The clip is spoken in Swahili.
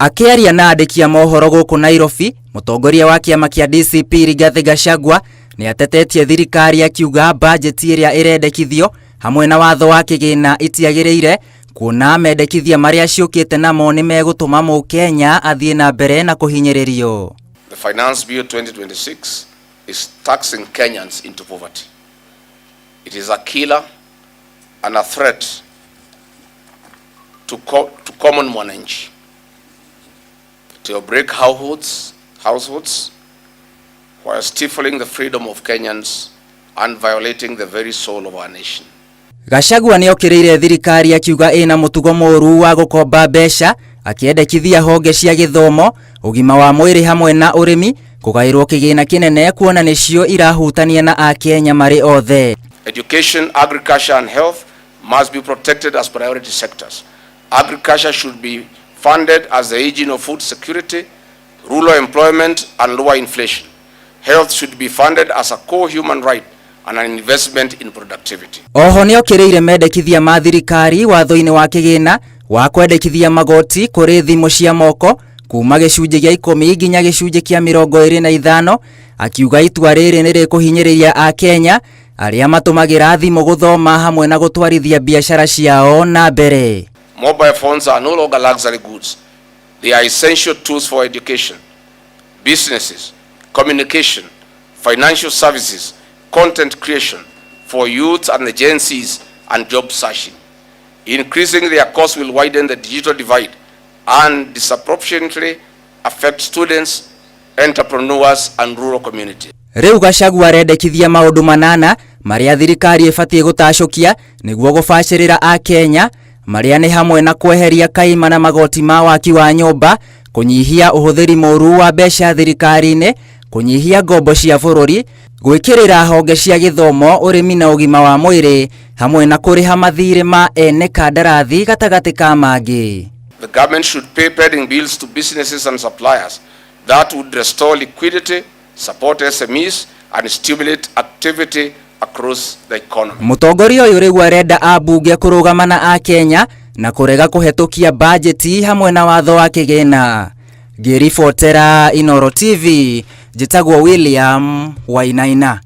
Akiaria na andiki a mohoro guku Nairobi, mutongoria wa kiama kia DCP Rigathi Gachagua ni atetetie thirikari akiuga bajeti iria irendekithio hamwe na watho wa kigina itiagiriire kuona mendekithia maria ciukite namo ni megutuma mu Kenya athie na mbere na kuhinyiririo. The Finance Bill 2026 is taxing Kenyans into poverty. It is a killer and a threat to common mwananchi. To break households while stifling the freedom of Kenyans and violating the very soul of our nation. Gachagua ni okiriire thirikari akiuga ina mutugo moru wa gukomba mbeca akiendekithia honge cia githomo, ugima wa mwiri hamwe na urimi kugairwo kigina kinene kuona nicio irahutania na Akenya mari othe. Education, agriculture and health must be protected as priority sectors. Agriculture should be funded as the engine of food security, rural employment and lower inflation. Health should be funded as a core human right and an investment in productivity. Oho ni okiriire mendekithia ma thirikari watho-ini wa kigina wa kwendekithia magoti kuri thimu cia moko kuma gicunje gia 10 nginya gicunje kia 25, akiuga itua riri ni rikuhinyiriria Akenya aria matumagira thimu guthoma hamwe na gutwarithia biashara ciao na mbere. Mobile phones are no longer luxury goods. They are essential tools for education, businesses, communication, financial services, content creation for youth and the Gen Zs, and job searching. Increasing their cost will widen the digital divide and disproportionately affect students, entrepreneurs and rural communities. Riu Gachagua arendekithia maundu manana maria thirikari ibatie gutacokia niguo gubacirira Akenya maria ni hamwe na kweheria kaima na magoti ma waki wa nyumba, kunyihia uhuthiri moru wa mbeca thirikari-ini, kunyihia ngombo cia bururi, gwikirira honge cia githomo, urimi na ugima wa mwiri, hamwe na kuriha mathire ma ene kandarathi gatagati ka mangi. The government should pay pending bills to businesses and suppliers. That would restore liquidity, support SMEs and stimulate activity across the economy. Mutongoria uyu riu arenda abunge kurugama na Akenya na kurega kuhetukia bajeti hamwe na watho wa kigina. Ngiribotera Inooro TV, njitagwo William Wainaina.